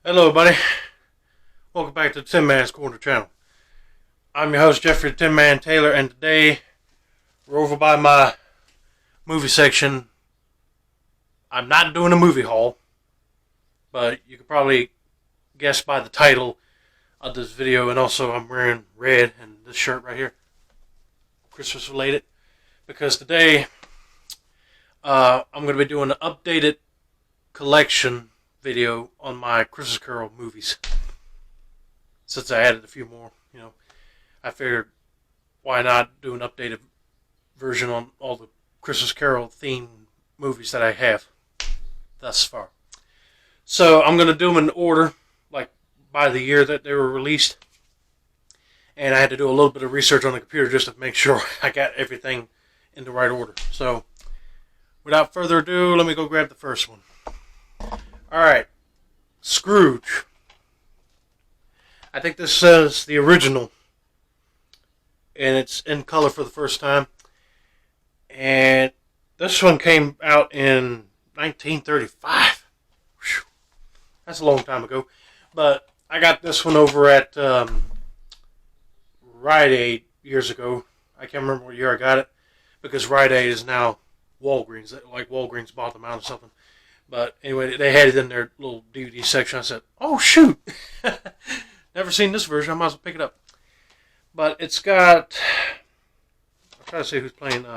Hello, buddy. Welcome back to the Tin Man's Corner channel. I'm your host, Jeffrey the Tin Man Taylor, and today we're over by my movie section. I'm not doing a movie haul, but you could probably guess by the title of this video, and also I'm wearing red and this shirt right here, Christmas related, because today I'm going to be doing an updated collection video on my Christmas Carol movies. Since I added a few more, I figured why not do an updated version on all the Christmas Carol themed movies that I have thus far. So I'm going to do them in order, like by the year that they were released. And I had to do a little bit of research on the computer just to make sure I got everything in the right order. So without further ado, let me go grab the first one. Alright, Scrooge. I think this says the original, and it's in color for the first time. And this one came out in 1935. Whew. That's a long time ago. But I got this one over at Rite Aid years ago. I can't remember what year I got it, because Rite Aid is now Walgreens. Like Walgreens bought them out or something. But anyway, they had it in their little DVD section. I said, oh, shoot. Never seen this version. I might as well pick it up. But it's got... I'll try to see who's playing.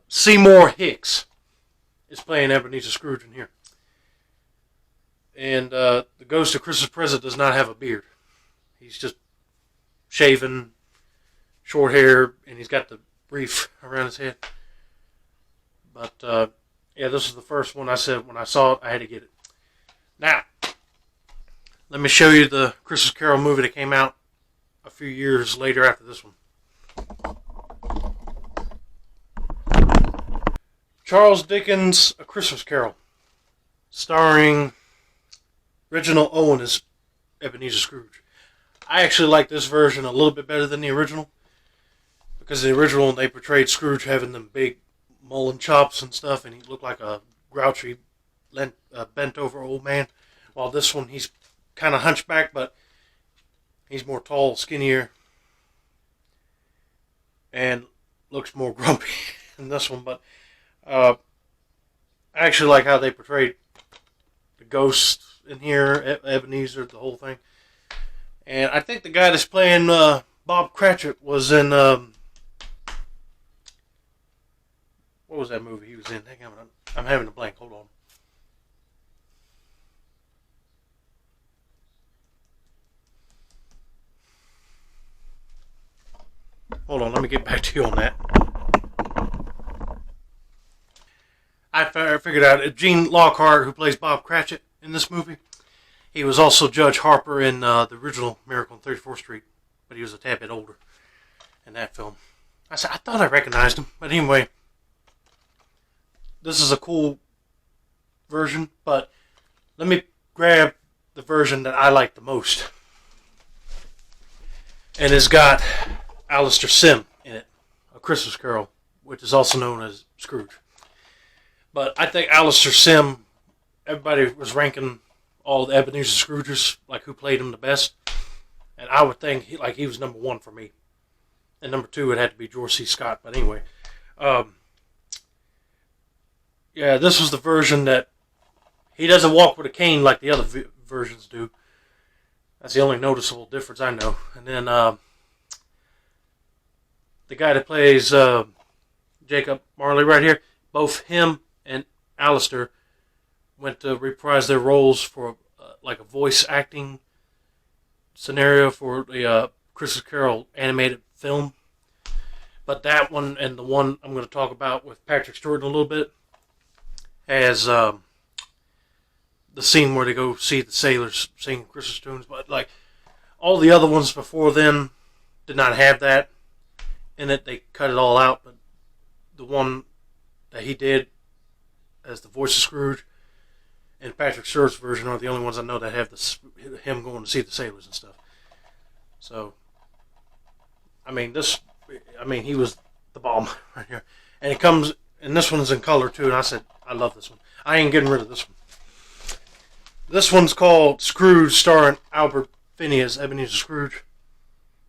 Seymour Hicks is playing Ebenezer Scrooge in here. And the Ghost of Christmas Present does not have a beard. He's just shaven, short hair, and he's got the brief around his head. But... yeah, this is the first one I said when I saw it, I had to get it. Now, let me show you the Christmas Carol movie that came out a few years later after this one. Charles Dickens' A Christmas Carol, starring Reginald Owen as Ebenezer Scrooge. I actually like this version a little bit better than the original, because the original, they portrayed Scrooge having them big mullen chops and stuff, and he looked like a grouchy, bent over old man. While this one, he's kind of hunchback, but he's more tall, skinnier, and looks more grumpy than this one. But I actually like how they portrayed the ghost in here, Ebenezer, the whole thing. And I think the guy that's playing Bob Cratchit was in... what was that movie he was in? Hang on, I'm having a blank. Hold on. Hold on, let me get back to you on that. I figured out Gene Lockhart, who plays Bob Cratchit in this movie. He was also Judge Harper in the original Miracle on 34th Street, but he was a tad bit older in that film. I thought I recognized him, but anyway. This is a cool version, but let me grab the version that I like the most. And it's got Alastair Sim in it, A Christmas Carol, which is also known as Scrooge. But I think Alastair Sim, everybody was ranking all the Ebenezer Scrooges, like who played him the best. And I would think he was number one for me. And number two, it had to be George C. Scott. But anyway, yeah, this was the version that he doesn't walk with a cane like the other versions do. That's the only noticeable difference I know. And then the guy that plays Jacob Marley right here, both him and Alastair went to reprise their roles for like a voice acting scenario for the Christmas Carol animated film. But that one and the one I'm going to talk about with Patrick Stewart in a little bit has the scene where they go see the sailors sing Christmas tunes. But like all the other ones before then did not have that in it. They cut it all out. But the one that he did as the voice of Scrooge and Patrick Stewart's version are the only ones I know that have him going to see the sailors and stuff. So, I mean, he was the bomb right here. And it comes, and this one's in color too, and I said, I love this one. I ain't getting rid of this one. This one's called Scrooge, starring Albert Finney as Ebenezer Scrooge.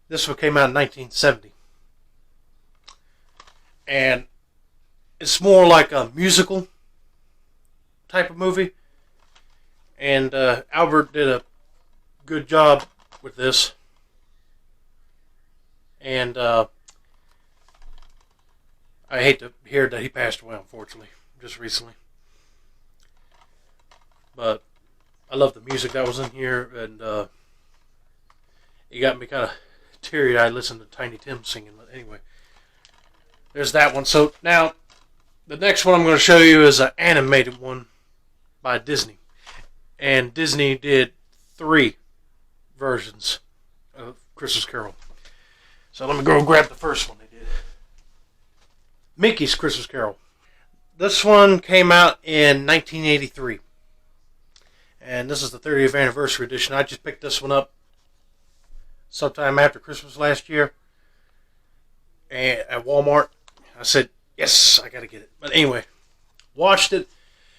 This one came out in 1970. And it's more like a musical type of movie. And Albert did a good job with this. And I hate to hear that he passed away, unfortunately, just recently. But I love the music that was in here, and it got me kind of teary-eyed listening to Tiny Tim singing. But anyway, there's that one. So now, the next one I'm going to show you is an animated one by Disney. And Disney did 3 versions of Christmas Carol. So let me go grab the first one they did. Mickey's Christmas Carol. This one came out in 1983. And this is the 30th anniversary edition. I just picked this one up sometime after Christmas last year. And at Walmart. I said, yes, I got to get it. But anyway, watched it.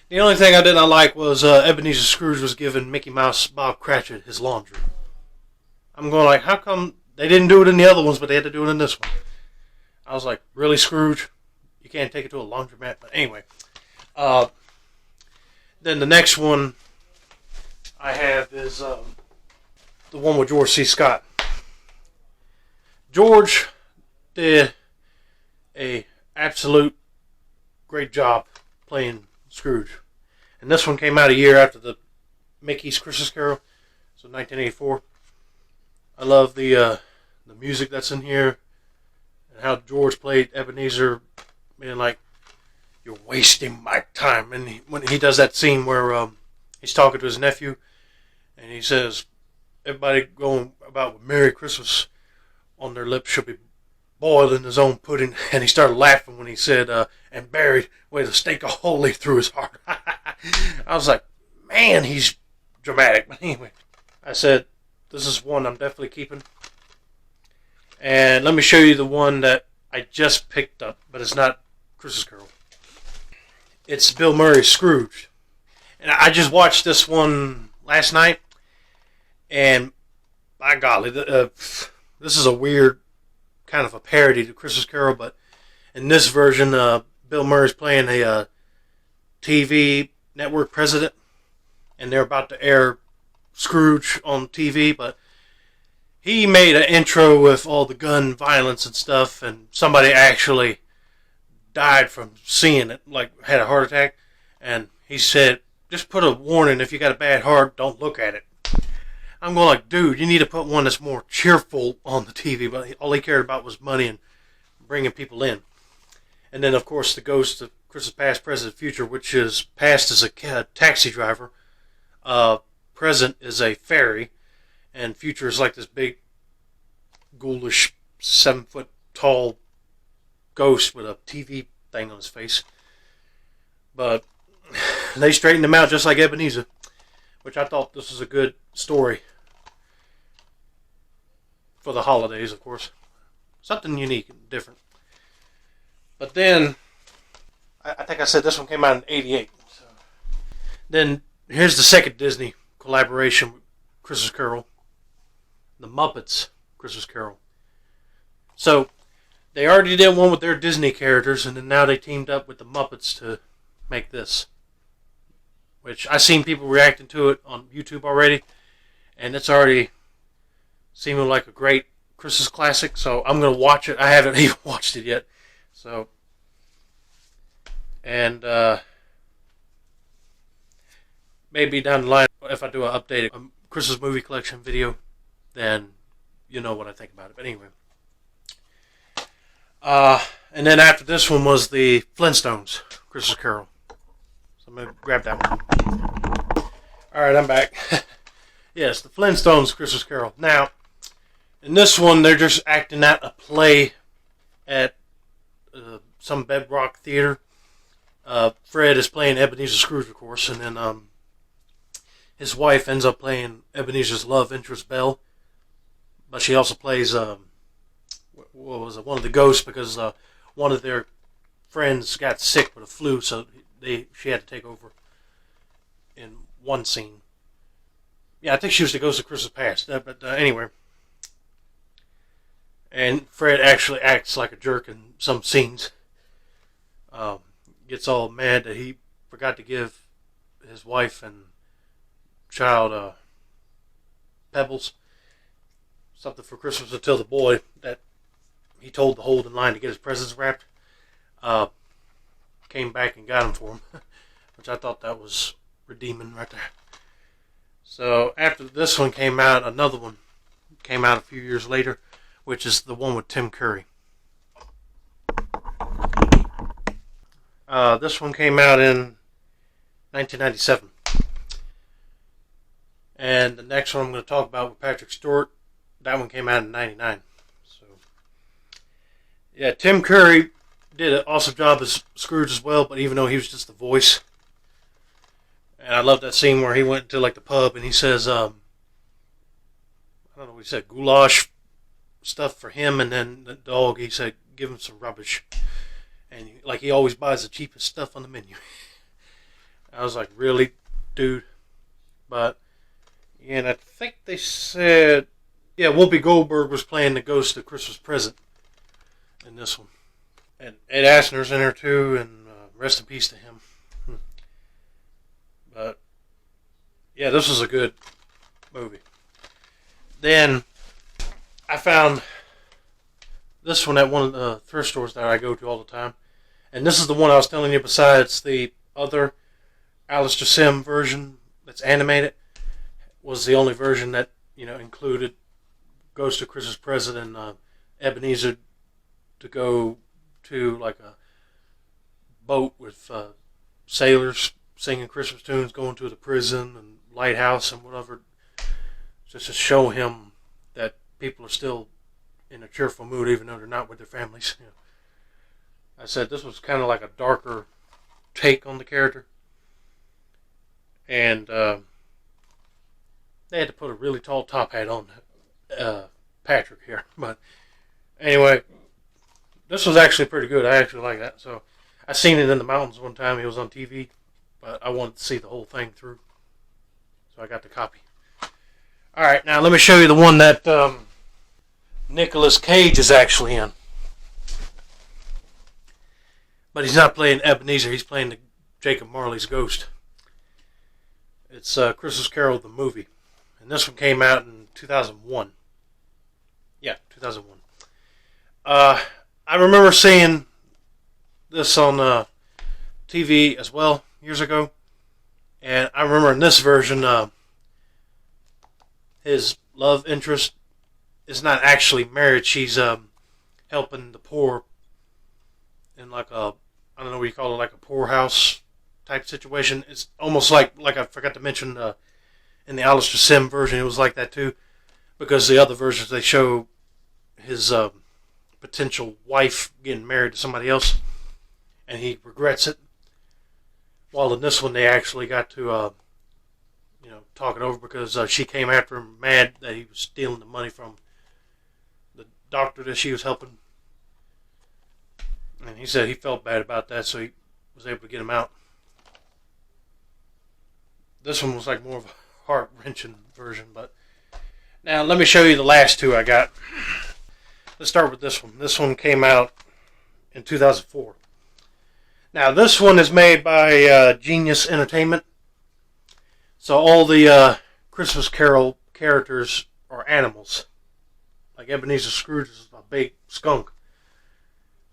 The only thing I did not like was Ebenezer Scrooge was giving Mickey Mouse Bob Cratchit his laundry. I'm going like, how come they didn't do it in the other ones, but they had to do it in this one? I was like, really, Scrooge? You can't take it to a laundromat? But anyway. Then the next one I have is the one with George C. Scott. George did a absolute great job playing Scrooge. And this one came out a year after the Mickey's Christmas Carol, so 1984. I love the music that's in here, and how George played Ebenezer, being like, "You're wasting my time." And when he does that scene where he's talking to his nephew, and he says, "Everybody going about with Merry Christmas on their lips should be boiling his own pudding," and he started laughing when he said, "and buried with a stake of holy through his heart." I was like, man, he's dramatic. But anyway, I said, this is one I'm definitely keeping. And let me show you the one that I just picked up, but it's not Christmas Carol. It's Bill Murray's Scrooge. And I just watched this one last night, and by golly, this is a weird kind of a parody to Christmas Carol, but in this version, Bill Murray's playing a TV network president, and they're about to air Scrooge on TV, but he made an intro with all the gun violence and stuff, and somebody actually died from seeing it, like had a heart attack, and he said, just put a warning, if you got a bad heart, don't look at it. I'm going like, dude, you need to put one that's more cheerful on the TV, but all he cared about was money and bringing people in. And then, of course, the ghost of Christmas Past, Present, Future, which is past is a taxi driver, present is a fairy, and future is like this big, ghoulish, 7-foot tall ghost with a TV thing on his face. But they straightened him out just like Ebenezer, which I thought this was a good story for the holidays, of course. Something unique and different. But then, I think I said this one came out in 88. So. Then, here's the second Disney collaboration with Christmas Carol. The Muppets Christmas Carol. So, they already did one with their Disney characters, and then now they teamed up with the Muppets to make this. Which, I've seen people reacting to it on YouTube already, and it's already seeming like a great Christmas classic, so I'm going to watch it. I haven't even watched it yet. So, and maybe down the line, if I do an updated Christmas movie collection video, then you know what I think about it. But anyway. And then after this one was the Flintstones Christmas Carol. So I'm going to grab that one. Alright, I'm back. Yes, the Flintstones Christmas Carol. Now, in this one, they're just acting out a play at some Bedrock Theater. Fred is playing Ebenezer Scrooge, of course, and then his wife ends up playing Ebenezer's love interest, Belle. But she also plays what was it, one of the ghosts, because one of their friends got sick with a flu, so she had to take over in one scene. Yeah, I think she was the Ghost of Christmas Past. But anyway. And Fred actually acts like a jerk in some scenes. Um, Gets all mad that he forgot to give his wife and child pebbles, something for Christmas, until the boy that he told to hold in line to get his presents wrapped uh, came back and got them for him, which I thought that was redeeming right there. So after this one came out, another one came out a few years later, which is the one with Tim Curry. This one came out in 1997. And the next one I'm going to talk about with Patrick Stewart, that one came out in 99. So, yeah, Tim Curry did an awesome job as Scrooge as well, but even though he was just the voice. And I love that scene where he went to like the pub and he says, I don't know what he said, goulash stuff for him, and then the dog, he said, give him some rubbish. And he always buys the cheapest stuff on the menu. I was like, really, dude? But, and I think they said, yeah, Whoopi Goldberg was playing the Ghost of Christmas Present in this one. And Ed Asner's in there too, and rest in peace to him. But, yeah, this was a good movie. Then I found this one at one of the thrift stores that I go to all the time. And this is the one I was telling you, besides the other Alistair Sim version that's animated, was the only version that, included Ghost of Christmas Present and Ebenezer to go to like a boat with sailors singing Christmas tunes, going to the prison and lighthouse and whatever, just to show him that people are still in a cheerful mood even though they're not with their families. I said this was kind of like a darker take on the character, and they had to put a really tall top hat on Patrick here. But anyway, this was actually pretty good. I actually like that. So I seen it in the mountains one time. It was on TV, but I wanted to see the whole thing through, so I got the copy. All right, now let me show you the one that Nicolas Cage is actually in. But he's not playing Ebenezer. He's playing Jacob Marley's ghost. It's Christmas Carol, the movie. And this one came out in 2001. Yeah, 2001. I remember seeing this on TV as well years ago. And I remember in this version, his love interest is not actually married. She's helping the poor in like a, I don't know what you call it, like a poorhouse type situation. It's almost like I forgot to mention in the Alistair Sim version, it was like that too, because the other versions they show his potential wife getting married to somebody else, and he regrets it. While in this one, they actually got to talk it over, because she came after him mad that he was stealing the money from the doctor that she was helping. And he said he felt bad about that, so he was able to get him out. This one was like more of a heart-wrenching version, but now let me show you the last two I got. Let's start with this one. This one came out in 2004. Now this one is made by Genius Entertainment. So all the Christmas Carol characters are animals. Like Ebenezer Scrooge is a big skunk.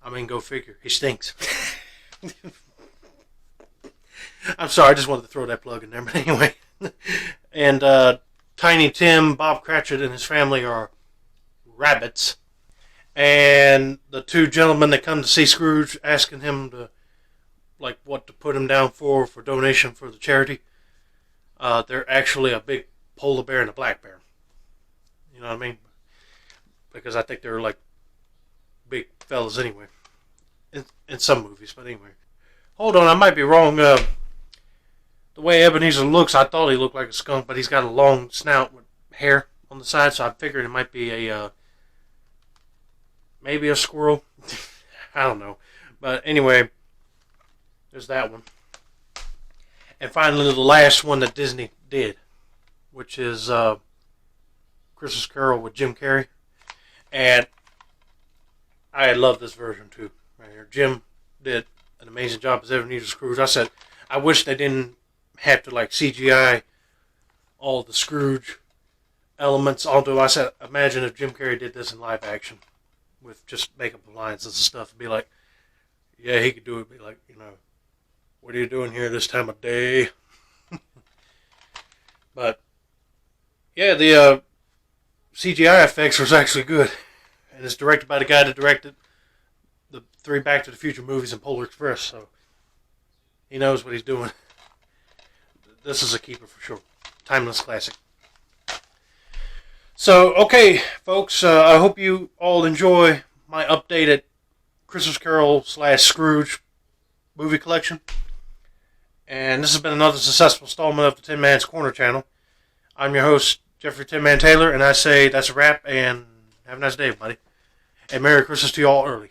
I mean, go figure. He stinks. I'm sorry, I just wanted to throw that plug in there. But anyway. And Tiny Tim, Bob Cratchit, and his family are rabbits. And the two gentlemen that come to see Scrooge, asking him to, like, what to put him down for donation for the charity, they're actually a big polar bear and a black bear. You know what I mean? Because I think they're like big fellas anyway. In some movies, but anyway. Hold on, I might be wrong. The way Ebenezer looks, I thought he looked like a skunk, but he's got a long snout with hair on the side, so I figured it might be a maybe a squirrel. I don't know. But anyway, there's that one. And finally, the last one that Disney did, which is Christmas Carol with Jim Carrey. And I love this version too. Right here, Jim did an amazing job as Ebenezer Scrooge. I said, I wish they didn't have to like CGI all the Scrooge elements. Although I said, imagine if Jim Carrey did this in live action with just makeup lines and stuff. It'd be like, yeah, he could do it. It'd be like, what are you doing here this time of day? But yeah, the CGI effects was actually good, and it's directed by the guy that directed the 3 Back to the Future movies and Polar Express, so he knows what he's doing. This is a keeper for sure. Timeless classic. So, okay, folks, I hope you all enjoy my updated Christmas Carol / Scrooge movie collection. And this has been another successful installment of the Tin Man's Corner channel. I'm your host, Jeffrey Tin Man Taylor, and I say that's a wrap, and have a nice day, everybody. And Merry Christmas to you all early.